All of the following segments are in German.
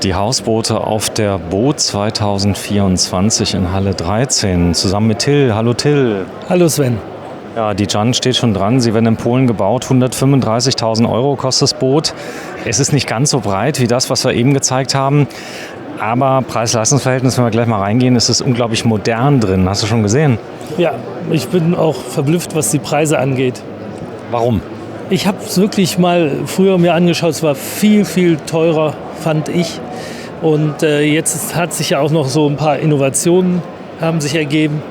Die Hausboote auf der Boot 2024 in Halle 13 zusammen mit Till. Hallo Till. Hallo Sven. Ja, die Jan steht schon dran. Sie werden in Polen gebaut. 135.000 € kostet das Boot. Es ist nicht ganz so breit wie das, was wir eben gezeigt haben. Aber Preis-Leistungs-Verhältnis, wenn wir gleich mal reingehen, ist es unglaublich modern drin. Hast du schon gesehen? Ja, ich bin auch verblüfft, was die Preise angeht. Warum? Ich habe es wirklich mal früher mir angeschaut. Es war viel, viel teurer, fand ich. Und jetzt hat sich ja auch noch so ein paar Innovationen haben sich ergeben.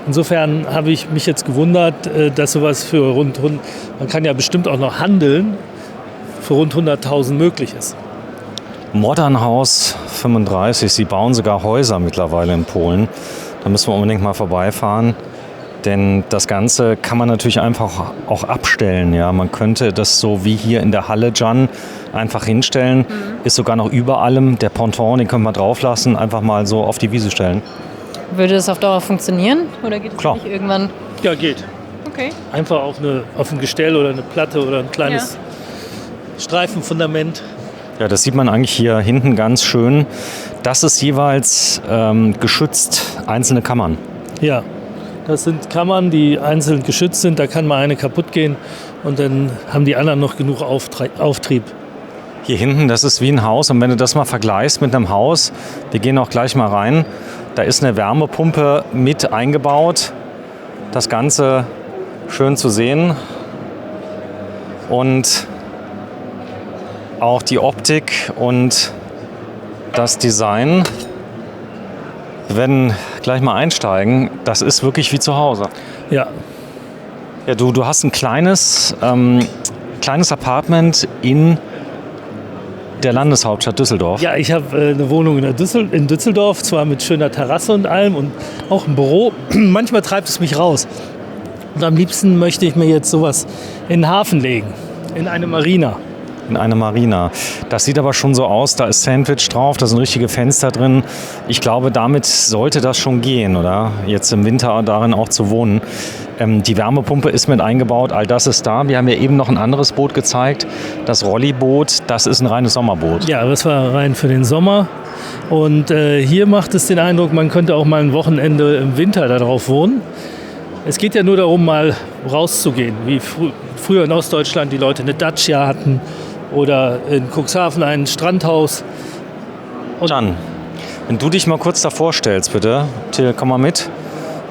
Insofern habe ich mich jetzt gewundert, dass sowas für man kann ja bestimmt auch noch handeln, für rund 100.000 möglich ist. Modern House 35, sie bauen sogar Häuser mittlerweile in Polen. Da müssen wir unbedingt mal vorbeifahren. Denn das Ganze kann man natürlich einfach auch abstellen. Ja? Man könnte das so wie hier in der Halle Jan einfach hinstellen. Ist sogar noch über allem. Der Ponton, den können wir drauf lassen, einfach mal so auf die Wiese stellen. Würde das auf Dauer funktionieren? Oder geht es nicht irgendwann? Ja, geht. Okay. Einfach auf ein Gestell oder eine Platte oder ein kleines Streifenfundament. Ja, das sieht man eigentlich hier hinten ganz schön. Das ist jeweils geschützt, einzelne Kammern. Ja. Das sind Kammern, die einzeln geschützt sind. Da kann mal eine kaputt gehen und dann haben die anderen noch genug Auftrieb. Hier hinten, das ist wie ein Haus. Und wenn du das mal vergleichst mit einem Haus, wir gehen auch gleich mal rein, da ist eine Wärmepumpe mit eingebaut. Das Ganze schön zu sehen. Und auch die Optik und das Design. Wir werden gleich mal einsteigen. Das ist wirklich wie zu Hause. Ja. Ja, du hast ein kleines Apartment in der Landeshauptstadt Düsseldorf. Ja, ich habe eine Wohnung in Düsseldorf, zwar mit schöner Terrasse und allem und auch ein Büro. Manchmal treibt es mich raus. Und am liebsten möchte ich mir jetzt sowas in den Hafen legen, in eine Marina. In eine Marina. Das sieht aber schon so aus, da ist Sandwich drauf, da sind richtige Fenster drin. Ich glaube, damit sollte das schon gehen, oder? Jetzt im Winter darin auch zu wohnen. Die Wärmepumpe ist mit eingebaut, all das ist da. Wir haben ja eben noch ein anderes Boot gezeigt, das Rolliboot, das ist ein reines Sommerboot. Ja, das war rein für den Sommer. Und hier macht es den Eindruck, man könnte auch mal ein Wochenende im Winter darauf wohnen. Es geht ja nur darum, mal rauszugehen, wie früher in Ostdeutschland die Leute eine Dacia hatten oder in Cuxhaven ein Strandhaus. Und Jan, wenn du dich mal kurz davor stellst, bitte. Till, komm mal mit.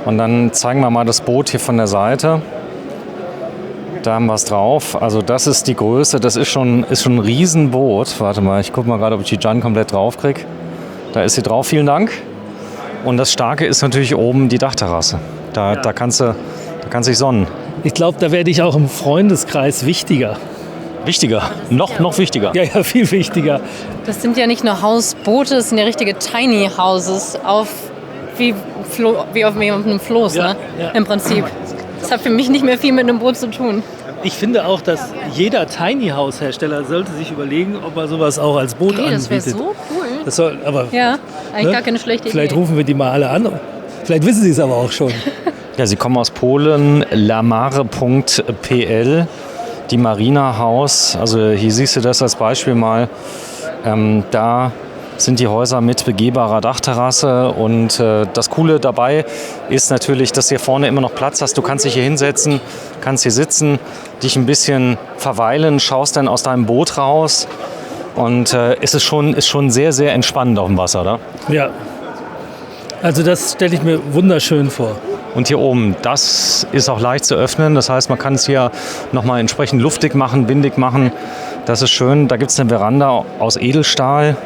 Und dann zeigen wir mal das Boot hier von der Seite. Da haben wir es drauf. Also das ist die Größe, das ist schon ein Riesenboot. Warte mal, ich gucke mal gerade, ob ich die Jan komplett drauf kriege. Da ist sie drauf, vielen Dank. Und das Starke ist natürlich oben die Dachterrasse. Da kannst du dich sonnen. Ich glaube, da werde ich auch im Freundeskreis wichtiger. Wichtiger? Noch wichtiger? Ja, viel wichtiger. Das sind ja nicht nur Hausboote, das sind ja richtige Tiny Houses wie auf einem Floß, ne? Ja. Im Prinzip. Das hat für mich nicht mehr viel mit einem Boot zu tun. Ich finde auch, dass jeder Tiny House Hersteller sollte sich überlegen, ob er sowas auch als Boot anbietet. Das wäre so cool. Das soll, aber, ja, eigentlich gar keine schlechte Idee. Vielleicht rufen wir die mal alle an. Vielleicht wissen sie es aber auch schon. Ja, sie kommen aus Polen, lamare.pl, die Marina House. Also hier siehst du das als Beispiel mal. Da sind die Häuser mit begehbarer Dachterrasse und das Coole dabei ist natürlich, dass du hier vorne immer noch Platz hast. Du kannst dich hier hinsetzen, kannst hier sitzen, dich ein bisschen verweilen, schaust dann aus deinem Boot raus und es ist schon sehr, sehr entspannend auf dem Wasser, oder? Ja, also das stelle ich mir wunderschön vor. Und hier oben, das ist auch leicht zu öffnen. Das heißt, man kann es hier nochmal entsprechend luftig machen, windig machen. Das ist schön. Da gibt es eine Veranda aus Edelstahl.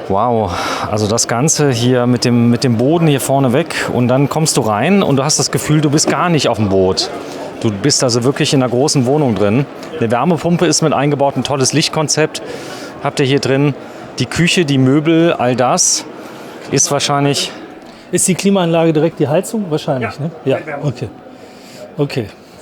Wow, also das Ganze hier mit dem Boden hier vorne weg. Und dann kommst du rein und du hast das Gefühl, du bist gar nicht auf dem Boot. Du bist also wirklich in einer großen Wohnung drin. Eine Wärmepumpe ist mit eingebaut, ein tolles Lichtkonzept habt ihr hier drin. Die Küche, die Möbel, all das ist wahrscheinlich... Ist die Klimaanlage direkt die Heizung? Wahrscheinlich, ja. Ne? Ja, okay.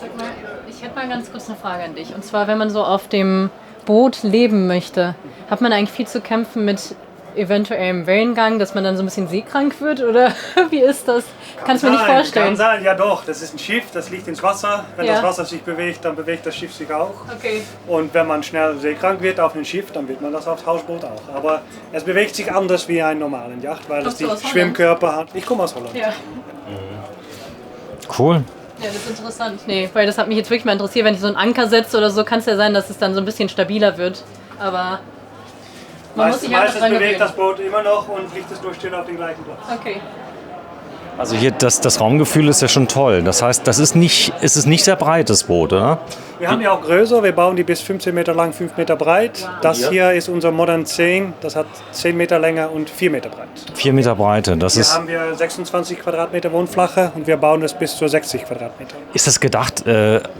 Sag mal, ich hätte mal ganz kurz eine Frage an dich. Und zwar, wenn man so auf dem Boot leben möchte, hat man eigentlich viel zu kämpfen mit eventuellem Wellengang, dass man dann so ein bisschen seekrank wird? Oder wie ist das? Kannst du mir nicht vorstellen. Kann sein, ja doch. Das ist ein Schiff, das liegt ins Wasser. Wenn Ja. das Wasser sich bewegt, dann bewegt das Schiff sich auch. Okay. Und wenn man schnell seekrank wird auf einem Schiff, dann wird man das aufs Hausboot auch. Aber es bewegt sich anders wie ein normalen Yacht, weil es Kommst die du aus Holland? Schwimmkörper hat. Ich komme aus Holland. Ja. Cool. Ja, das ist interessant. Nee, weil das hat mich jetzt wirklich mal interessiert. Wenn ich so einen Anker setze oder so, kann es ja sein, dass es dann so ein bisschen stabiler wird. Aber man muss sich einfach Meistens dran bewegt gewöhnen. das Boot immer noch und liegt es durchstehen auf dem gleichen Platz. Okay. Also hier das Raumgefühl ist ja schon toll. Das heißt, es ist nicht sehr breites Boot, oder? Wir haben die auch größer, wir bauen die bis 15 Meter lang, 5 Meter breit. Das hier ist unser Modern 10, das hat 10 Meter Länge und 4 Meter breit. 4 Meter Breite. Das Hier ist, haben wir 26 Quadratmeter Wohnfläche und wir bauen es bis zu 60 Quadratmeter. ist das gedacht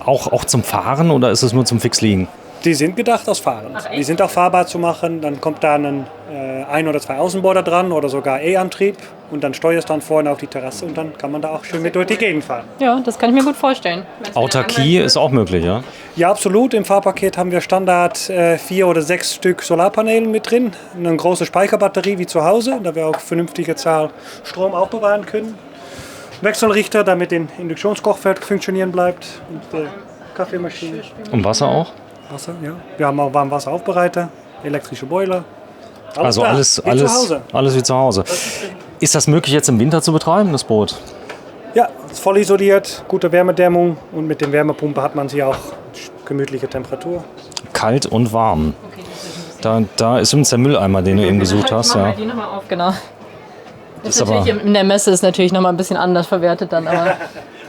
auch zum Fahren oder ist es nur zum Fixliegen? Die sind gedacht als Fahren. Die sind auch fahrbar zu machen. Dann kommt da ein oder zwei Außenborder dran oder sogar E-Antrieb und dann steuerst dann vorne auf die Terrasse und dann kann man da auch schön mit durch die Gegend fahren. Ja, das kann ich mir gut vorstellen. Autarkie ist auch möglich, ja? Ja, absolut. Im Fahrpaket haben wir Standard 4 oder 6 Stück Solarpanelen mit drin. Eine große Speicherbatterie wie zu Hause, da wir auch vernünftige Zahl Strom aufbewahren können. Wechselrichter, damit den Induktionskochfeld funktionieren bleibt. Und Kaffeemaschine. Und Wasser auch? Wasser, ja. Wir haben auch Warmwasseraufbereiter, elektrische Boiler. Also da, alles wie zu Hause. wie zu Hause. Ist das möglich jetzt im Winter zu betreiben, das Boot? Ja, ist voll isoliert, gute Wärmedämmung und mit der Wärmepumpe hat man sie auch gemütliche Temperatur. Kalt und warm. Da ist übrigens der Mülleimer, den du eben gesucht hast. Ich mach mal Ja. die nochmal auf, genau. Ist Ist natürlich in der Messe ist natürlich nochmal ein bisschen anders verwertet dann, aber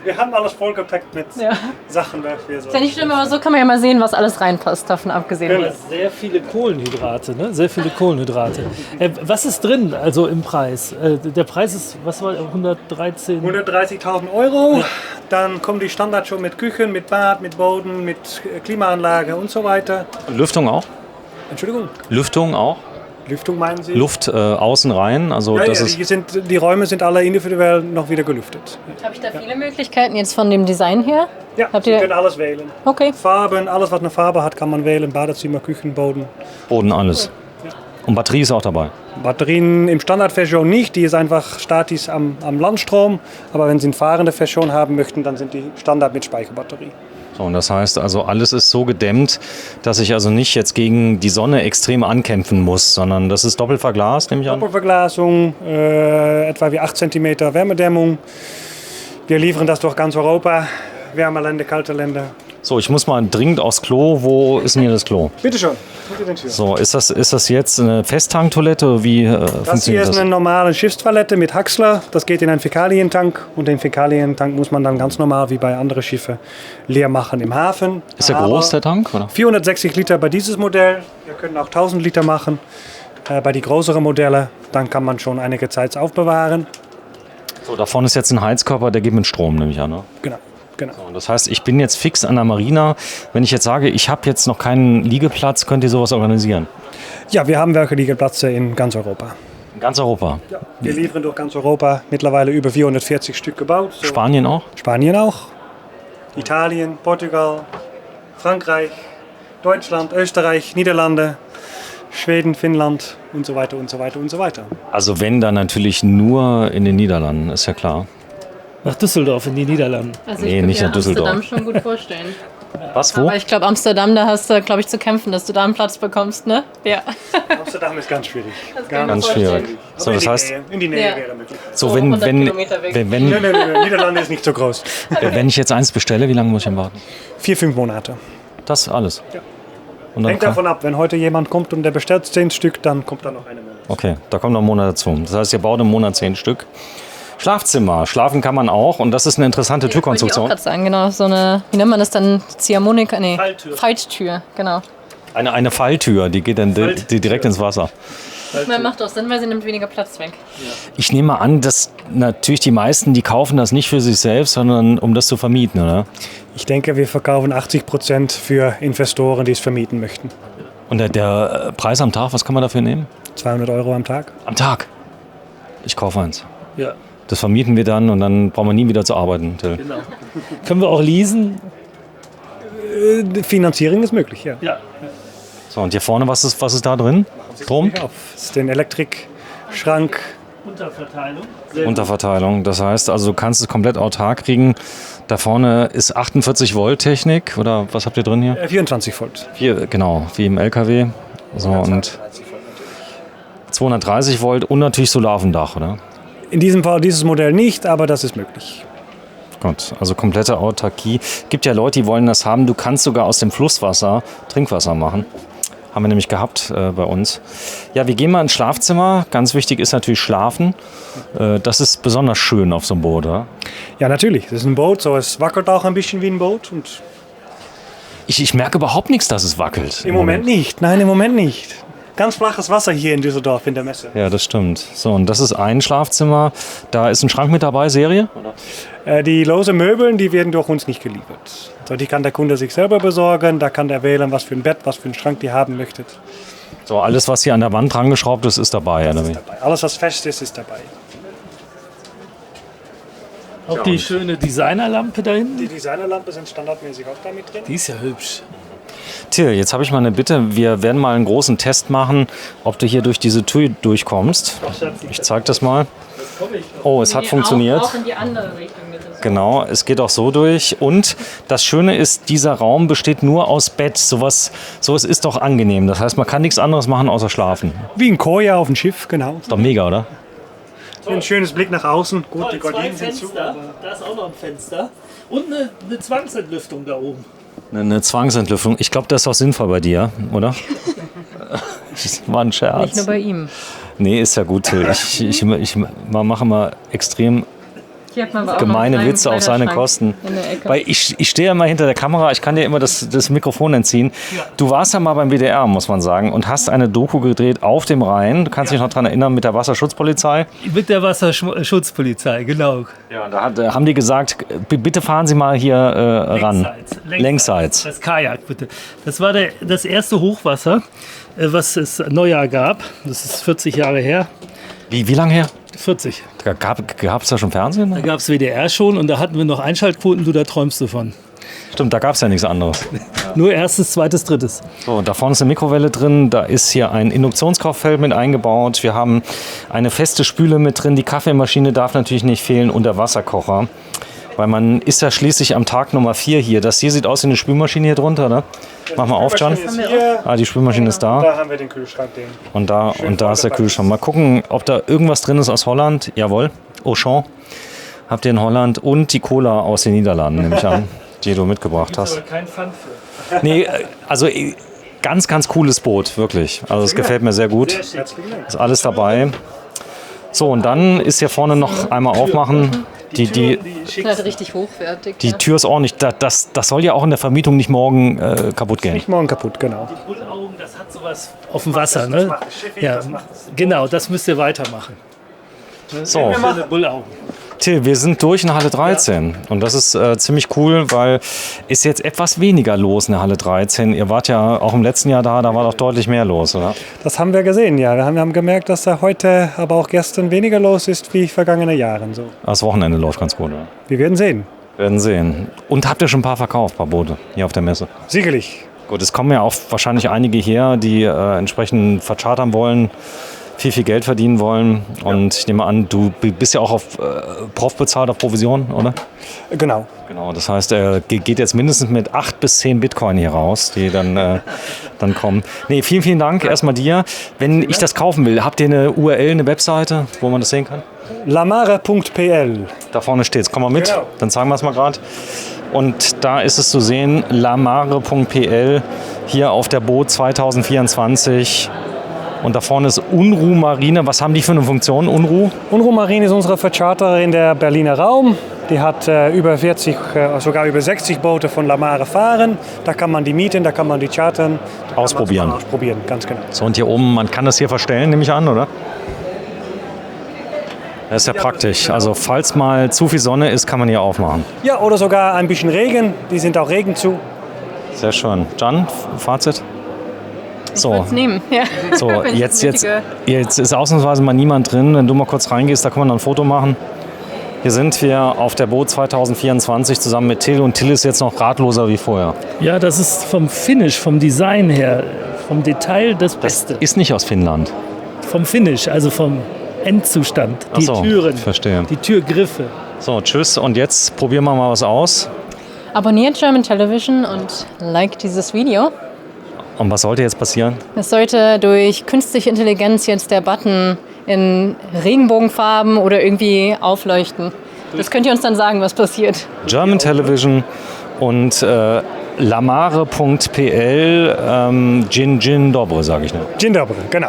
Wir haben alles vollgepackt mit ja. Sachen, was wir so. Ist ja nicht schlimm, aber so kann man ja mal sehen, was alles reinpasst, davon abgesehen. Genau. Sehr viele Kohlenhydrate, ne? Sehr viele Kohlenhydrate. Was ist drin, also im Preis? Der Preis ist, was war 113? 130.000 Euro, dann kommen die Standards schon mit Küchen, mit Bad, mit Boden, mit Klimaanlage und so weiter. Lüftung auch? Entschuldigung, Lüftung auch? Lüftung meinen Sie? Luft außen rein? Also Ja, das ja, ist die Räume sind alle individuell noch wieder gelüftet. Habe ich da viele Möglichkeiten jetzt von dem Design her? Ja, Habt Sie ihr- können alles wählen. Okay. Farben, alles was eine Farbe hat, kann man wählen. Badezimmer, Küchen, Boden. Boden alles. Und Batterie ist auch dabei. Batterien im Standardversion nicht, die ist einfach statisch am Landstrom. Aber wenn Sie eine fahrende Version haben möchten, dann sind die Standard mit Speicherbatterie. So, und das heißt also, alles ist so gedämmt, dass ich also nicht jetzt gegen die Sonne extrem ankämpfen muss, sondern das ist doppelt verglast, nehme ich an. Doppelverglasung, etwa wie 8 cm Wärmedämmung. Wir liefern das durch ganz Europa, Wärmeländer, kalte Länder. So, ich muss mal dringend aufs Klo. Wo ist denn hier das Klo? Bitte schon, tut ihr den Tür. So, ist das jetzt eine Festtanktoilette? Wie Das hier funktioniert ist das? eine normale Schiffstoilette mit Haxler. Das geht in einen Fäkalientank und den Fäkalientank muss man dann ganz normal wie bei anderen Schiffen leer machen im Hafen. Ist der Aber groß, der Tank? Oder? 460 Liter bei dieses Modell. Wir können auch 1000 Liter machen. Bei die größeren Modelle, dann kann man schon einige Zeit aufbewahren. So, da vorne ist jetzt ein Heizkörper, der geht mit Strom, nehme ich an. Ne? Genau, genau. Und das heißt, ich bin jetzt fix an der Marina. Wenn ich jetzt sage, ich habe jetzt noch keinen Liegeplatz, könnt ihr sowas organisieren? Ja, wir haben Werkliegeplätze in ganz Europa. In ganz Europa. Ja, wir liefern durch ganz Europa, mittlerweile über 440 Stück gebaut. So Spanien auch? Spanien auch, Italien, Portugal, Frankreich, Deutschland, Österreich, Niederlande, Schweden, Finnland und so weiter und so weiter und so weiter. Also wenn, dann natürlich nur in den Niederlanden, ist ja klar. Nach Düsseldorf in die Niederlande. Also Nee, ich könnte nicht mir nach Düsseldorf. Amsterdam schon gut vorstellen. Was, wo? Aber ich glaube, Amsterdam, da hast du, glaube ich, zu kämpfen, dass du da einen Platz bekommst, ne? Ja. Amsterdam ist ganz schwierig. Ganz schwierig. So, das heißt, In die Nähe Ja. wäre möglich. so So wenn, 100 wenn, Kilometer weg. wenn, Nein, Niederlande ist nicht so groß. wenn ich jetzt eins bestelle, wie lange muss ich denn warten? 4-5 Monate. Das alles? Ja. Und dann Hängt davon ab, wenn heute jemand kommt und der bestellt 10 Stück, dann kommt da noch eine Monat. Okay, da kommt noch ein Monat dazu. Das heißt, ihr baut im Monat 10 Stück. Schlafzimmer, schlafen kann man auch und das ist eine interessante Wollte ich auch Türkonstruktion. gerade sagen, genau. So eine, wie nennt man das dann? Ziehharmonika? Nee. Falltür. Falttür, genau. Eine Falltür, die geht dann direkt ins Wasser. Das macht doch Sinn, weil sie nimmt weniger Platz weg. Ich nehme an, dass natürlich die meisten, die kaufen das nicht für sich selbst, sondern um das zu vermieten, oder? Ich denke, wir verkaufen 80% für Investoren, die es vermieten möchten. Und der Preis am Tag, was kann man dafür nehmen? 200 Euro am Tag. Am Tag. Ich kaufe eins. Ja, Das vermieten wir dann und dann brauchen wir nie wieder zu arbeiten, Till. genau. Können wir auch leasen? Finanzierung ist möglich, ja. Ja. So, und hier vorne, was ist da drin? Strom? Das ist ein Elektrikschrank. Unterverteilung. Das heißt, also du kannst es komplett autark kriegen. Da vorne ist 48 Volt Technik oder was habt ihr drin hier? 24 Volt. Hier, genau, wie im LKW. So, und 230 Volt und natürlich Solar auf dem Dach, oder? In diesem Fall dieses Modell nicht, aber das ist möglich. Gut, also komplette Autarkie. Gibt ja Leute, die wollen das haben. Du kannst sogar aus dem Flusswasser Trinkwasser machen. Haben wir nämlich gehabt bei uns. Ja, wir gehen mal ins Schlafzimmer. Ganz wichtig ist natürlich Schlafen. Das ist besonders schön auf so einem Boot, oder? Ja, natürlich. Das ist ein Boot, so es wackelt auch ein bisschen wie ein Boot. Und Ich merke überhaupt nichts, dass es wackelt. im Moment nicht. Nein, im Moment nicht. Ganz flaches Wasser hier in Düsseldorf in der Messe. Ja, das stimmt. So, und das ist ein Schlafzimmer. Da ist ein Schrank mit dabei, Serie? Die lose Möbeln, die werden durch uns nicht geliefert. So, die kann der Kunde sich selber besorgen. Da kann der wählen, was für ein Bett, was für einen Schrank die haben möchte. So, alles, was hier an der Wand dran geschraubt ist, ist dabei. Oder wie? Dabei. Alles, was fest ist, ist dabei. Auch die schöne Designerlampe da hinten. Die Designerlampe sind standardmäßig auch da mit drin. Die ist ja hübsch. Till, jetzt habe ich mal eine Bitte. Wir werden mal einen großen Test machen, ob du hier durch diese Tür durchkommst. Ich zeige das mal. Oh, es hat Nee, funktioniert. Auch in die andere Richtung. Bitte. Genau, es geht auch so durch. Und das Schöne ist, dieser Raum besteht nur aus Bett. Sowas ist doch angenehm. Das heißt, man kann nichts anderes machen, außer schlafen. Wie ein Koja auf dem Schiff, genau. Ist doch mega, oder? Ein schönes Blick nach außen. Gut, die Zwei Gardinen sind zu. Fenster, da ist auch noch ein Fenster. Und eine Zwangsentlüftung da oben. Eine Zwangsentlüftung. Ich glaube, das ist auch sinnvoll bei dir, oder? Das war ein Scherz. Nicht nur bei ihm. Nee, ist ja gut, Till. Ich mache mal extrem Hier hat man aber auch gemeine noch einen Witze auf seine Kleiderschrank Kosten. in der Ecke. Weil ich stehe ja immer hinter der Kamera, ich kann dir immer das Mikrofon entziehen. Du warst ja mal beim WDR, muss man sagen, und hast eine Doku gedreht auf dem Rhein. Du kannst dich noch daran erinnern, mit der Wasserschutzpolizei. Mit der Wasserschutzpolizei, genau. Ja, da haben die gesagt, bitte fahren Sie mal hier ran. Längsseits. Das Kajak, bitte. Das war das erste Hochwasser, was es Neujahr gab. Das ist 40 Jahre her. Wie lange her? 40. Gab es da schon Fernsehen? Da gab es WDR schon und da hatten wir noch Einschaltquoten, da träumst du von. Stimmt, da gab es ja nichts anderes. Nur erstes, zweites, drittes. So, da vorne ist eine Mikrowelle drin, da ist hier ein Induktionskochfeld mit eingebaut. Wir haben eine feste Spüle mit drin, die Kaffeemaschine darf natürlich nicht fehlen und der Wasserkocher. Weil man ist ja schließlich am Tag Nummer 4 hier. Das hier sieht aus wie eine Spülmaschine hier drunter, ne? Mach mal auf, John. Ah, die Spülmaschine ist da. Da haben wir den Kühlschrank. Und da ist der Kühlschrank. Mal gucken, ob da irgendwas drin ist aus Holland. Jawohl, Auchan habt ihr in Holland. Und die Cola aus den Niederlanden, nehme ich an, die du mitgebracht hast. Aber kein Pfand für. Nee, also ganz, ganz cooles Boot, wirklich. Also es gefällt mir sehr gut. Ist alles dabei. So, und dann ist hier vorne noch einmal aufmachen. Die Das ist richtig hochwertig. Die Tür ist ordentlich. Das soll ja auch in der Vermietung nicht morgen kaputt gehen. Nicht morgen kaputt, genau. Die Bullaugen, das hat sowas auf dem Wasser, ne? Ja, genau, das müsst ihr weitermachen. So, Schöne Bullaugen. Till, wir sind durch in Halle 13. Und das ist ziemlich cool, weil ist jetzt etwas weniger los in der Halle 13. Ihr wart ja auch im letzten Jahr da war doch deutlich mehr los, oder? Das haben wir gesehen, ja. Wir haben gemerkt, dass da heute, aber auch gestern weniger los ist wie vergangene Jahre. So. Das Wochenende läuft ganz gut, oder? Wir werden sehen. Werden sehen. Und habt ihr schon ein paar verkauft, ein paar Boote hier auf der Messe? Sicherlich. Gut, es kommen ja auch wahrscheinlich einige her, die entsprechend verchartern wollen, viel Geld verdienen wollen. Und ich nehme an, du bist ja auch auf Prof bezahlt, auf Provision, oder? Genau. Genau, das heißt, er geht jetzt mindestens mit 8 bis 10 Bitcoin hier raus, die dann kommen. Nee, vielen Dank erstmal dir. Wenn ich das kaufen will, habt ihr eine URL, eine Webseite, wo man das sehen kann? lamare.pl. Da vorne steht's. Komm mal mit, Genau. dann zeigen wir es mal gerade. Und da ist es zu sehen, lamare.pl, hier auf der Boot 2024. Und da vorne ist Unruh Marine. Was haben die für eine Funktion, Unruh? Unruh Marine ist unsere Vercharterin der Berliner Raum. Die hat über 40, sogar über 60 Boote von Lamare fahren. Da kann man die mieten, da kann man die chartern. Ausprobieren. Ausprobieren, ganz genau. So, und hier oben, man kann das hier verstellen, nehme ich an, oder? Das ist ja praktisch. Also falls mal zu viel Sonne ist, kann man hier aufmachen. Ja, oder sogar ein bisschen Regen. Die sind auch Regen zu. Sehr schön. Jan, Fazit? So, Nehmen. Ja. so Wenn ich jetzt nötige- ist ausnahmsweise mal niemand drin. Wenn du mal kurz reingehst, da kann man dann ein Foto machen. Hier sind wir auf der Boot 2024 zusammen mit Till. Und Till ist jetzt noch ratloser wie vorher. Ja, das ist vom Finish, vom Design her vom Detail das Das Beste. ist nicht aus Finnland. Vom Finish, also vom Endzustand. Die Ach so, Türen, verstehe. die Türgriffe. So, tschüss und jetzt probieren wir mal was aus. Abonniert German Television und liked dieses Video. Und was sollte jetzt passieren? Es sollte durch künstliche Intelligenz jetzt der Button in Regenbogenfarben oder irgendwie aufleuchten. Das könnt ihr uns dann sagen, was passiert. German Television und lamare.pl Dzień dobry, sage ich nur. Dzień dobry, genau.